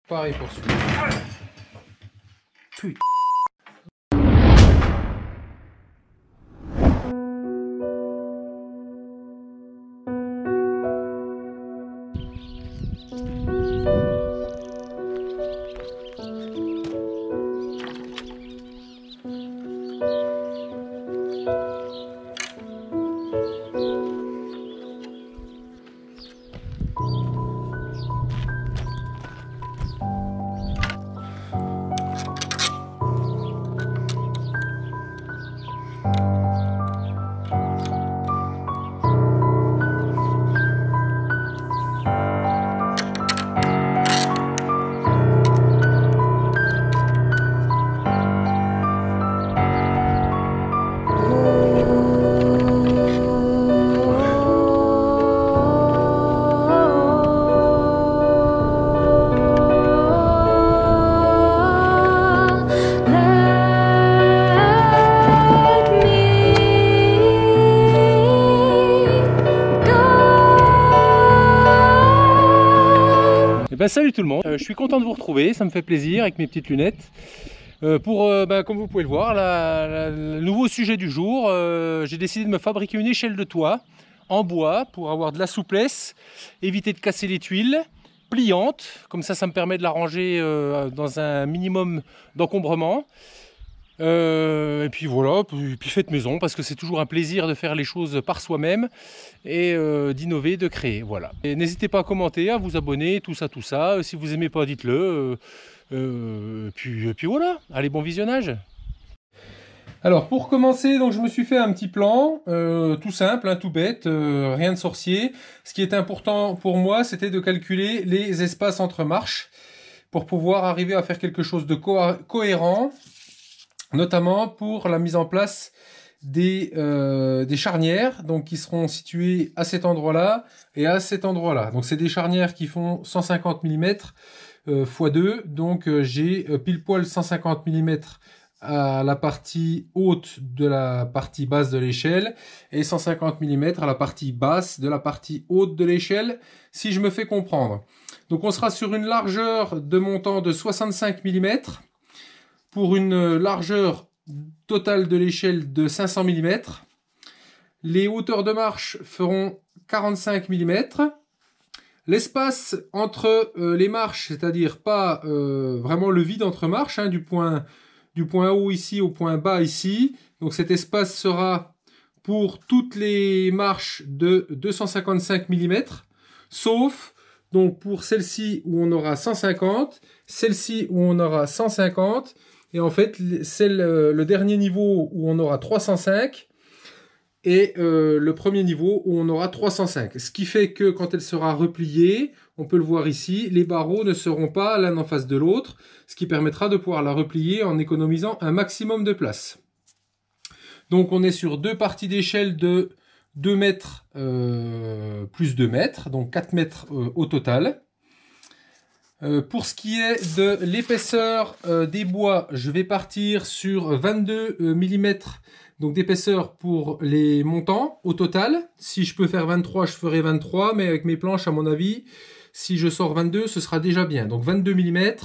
Pareil pour celui-là. Putain. Salut tout le monde, je suis content de vous retrouver, ça me fait plaisir avec mes petites lunettes. Comme vous pouvez le voir, le nouveau sujet du jour, j'ai décidé de me fabriquer une échelle de toit en bois pour avoir de la souplesse, éviter de casser les tuiles, pliante, comme ça me permet de la ranger dans un minimum d'encombrement. Et puis voilà, puis faites maison, parce que c'est toujours un plaisir de faire les choses par soi-même et d'innover, de créer, voilà. Et n'hésitez pas à commenter, à vous abonner, tout ça. Si vous aimez pas, dites-le. Puis voilà, allez, bon visionnage. Alors pour commencer, donc je me suis fait un petit plan, tout simple, hein, tout bête, rien de sorcier. Ce qui était important pour moi, c'était de calculer les espaces entre marches pour pouvoir arriver à faire quelque chose de cohérent, notamment pour la mise en place des charnières, donc qui seront situées à cet endroit-là et à cet endroit-là. Donc c'est des charnières qui font 150 mm x 2, donc j'ai pile poil 150 mm à la partie haute de la partie basse de l'échelle et 150 mm à la partie basse de la partie haute de l'échelle, si je me fais comprendre. Donc on sera sur une largeur de montant de 65 mm pour une largeur totale de l'échelle de 500 mm. Les hauteurs de marche feront 45 mm. L'espace entre les marches, c'est-à-dire pas vraiment le vide entre marches, hein, du point haut ici au point bas ici. Donc cet espace sera pour toutes les marches de 255 mm, sauf donc pour celle-ci où on aura 150, celle-ci où on aura 150, et en fait le dernier niveau où on aura 305, et le premier niveau où on aura 305. Ce qui fait que quand elle sera repliée, on peut le voir ici, les barreaux ne seront pas l'un en face de l'autre, ce qui permettra de pouvoir la replier en économisant un maximum de place. Donc on est sur deux parties d'échelle de 2 mètres plus 2 mètres, donc 4 mètres au total. Pour ce qui est de l'épaisseur des bois, je vais partir sur 22 mm donc d'épaisseur pour les montants au total. Si je peux faire 23, je ferai 23, mais avec mes planches, à mon avis, si je sors 22, ce sera déjà bien. Donc 22 mm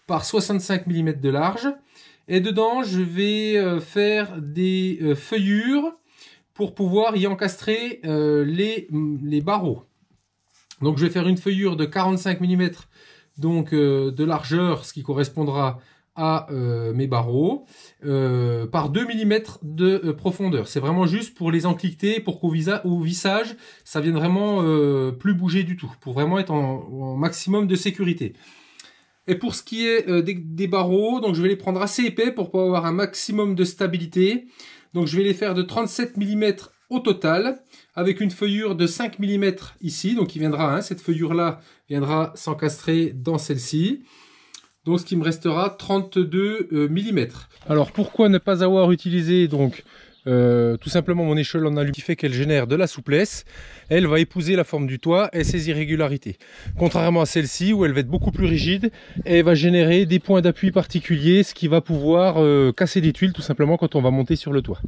par 65 mm de large. Et dedans, je vais faire des feuillures pour pouvoir y encastrer les barreaux. Donc je vais faire une feuillure de 45 mm donc de largeur, ce qui correspondra à mes barreaux, par 2 mm de profondeur. C'est vraiment juste pour les encliqueter, pour qu'au vissage, ça vienne vraiment plus bouger du tout, pour vraiment être en maximum de sécurité. Et pour ce qui est des barreaux, donc je vais les prendre assez épais pour pouvoir avoir un maximum de stabilité. Donc je vais les faire de 37 mm au total, avec une feuillure de 5 mm ici, donc il viendra, hein, cette feuillure-là viendra s'encastrer dans celle-ci. Donc ce qui me restera 32 mm. Alors pourquoi ne pas avoir utilisé donc tout simplement mon échelle en alu qui fait qu'elle génère de la souplesse, elle va épouser la forme du toit et ses irrégularités. Contrairement à celle-ci où elle va être beaucoup plus rigide et elle va générer des points d'appui particuliers, ce qui va pouvoir casser des tuiles tout simplement quand on va monter sur le toit.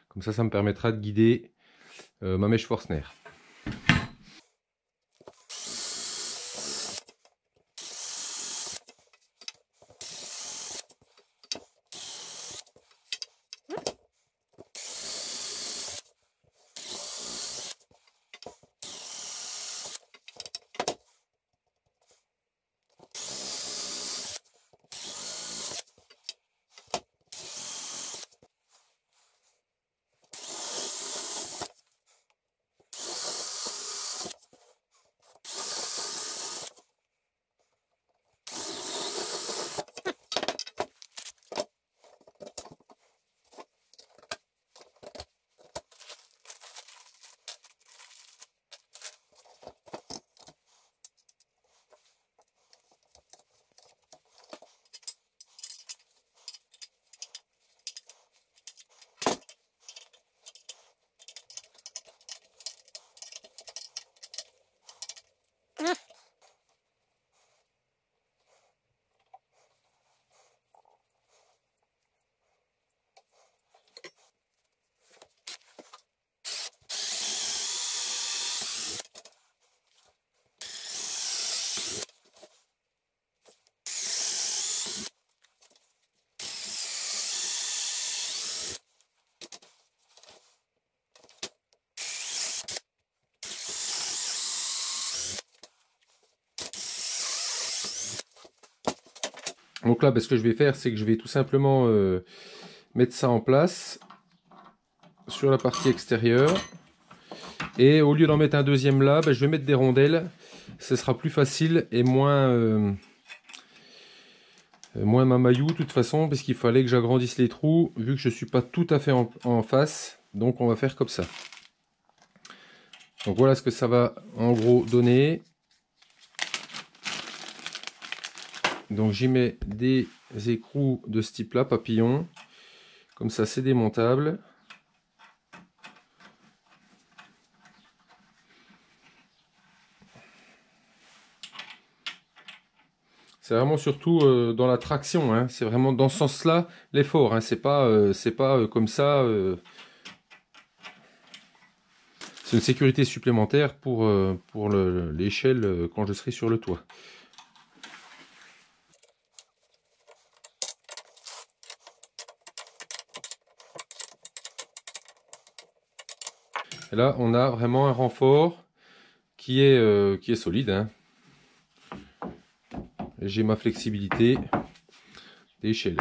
Comme ça me permettra de guider ma mèche Forstner. Donc là, ce que je vais faire, c'est que je vais tout simplement mettre ça en place sur la partie extérieure. Et au lieu d'en mettre un deuxième là, je vais mettre des rondelles. Ce sera plus facile et moins mamayou de toute façon, parce qu'il fallait que j'agrandisse les trous, vu que je ne suis pas tout à fait en face. Donc on va faire comme ça. Donc voilà ce que ça va en gros donner. Donc j'y mets des écrous de ce type là, papillon. Comme ça c'est démontable. C'est vraiment surtout dans la traction, hein. C'est vraiment dans ce sens-là l'effort, hein. C'est pas comme ça. C'est une sécurité supplémentaire pour l'échelle quand je serai sur le toit. Et là, on a vraiment un renfort qui est solide, hein. J'ai ma flexibilité d'échelle.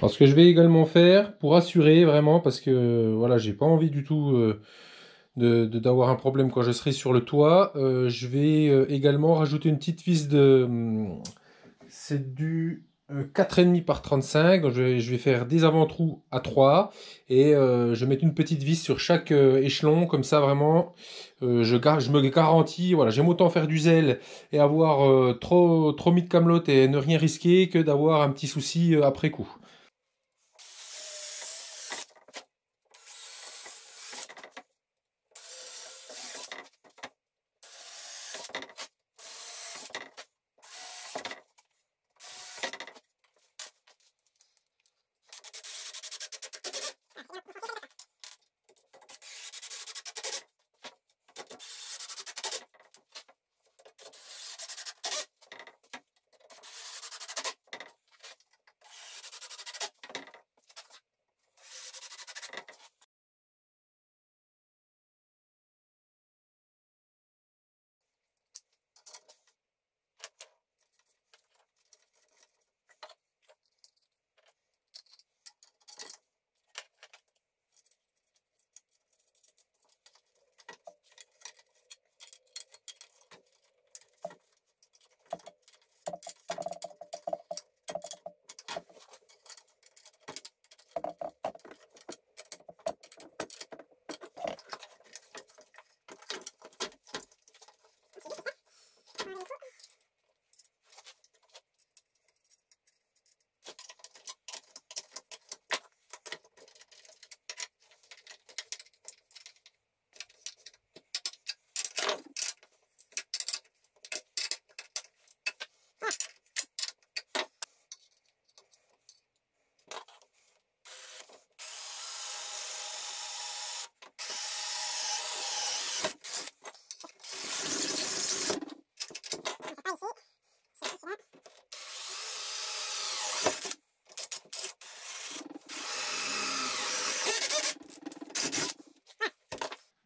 Alors ce que je vais également faire pour assurer vraiment, parce que voilà, j'ai pas envie du tout d'avoir un problème quand je serai sur le toit, je vais également rajouter une petite vis de... c'est du 4,5 par 35. Donc je vais faire des avant-trous à 3 et je vais mettre une petite vis sur chaque échelon, comme ça vraiment je me garantis, voilà, j'aime autant faire du zèle et avoir trop mis de camelote et ne rien risquer que d'avoir un petit souci après coup.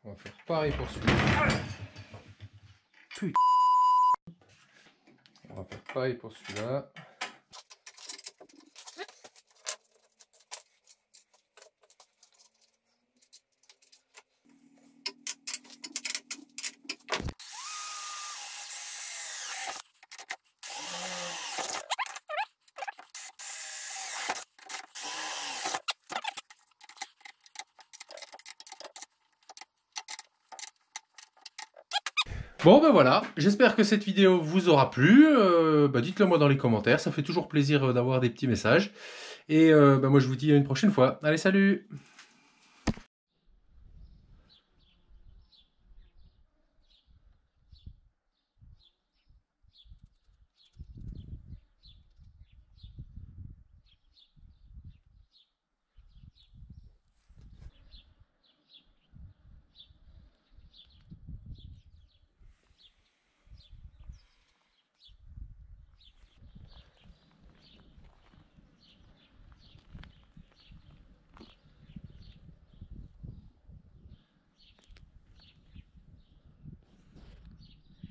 On va faire pareil pour celui-là. On va faire pareil pour celui-là. Bon ben voilà, j'espère que cette vidéo vous aura plu. Dites-le moi dans les commentaires, ça fait toujours plaisir d'avoir des petits messages. Et moi je vous dis à une prochaine fois. Allez, salut!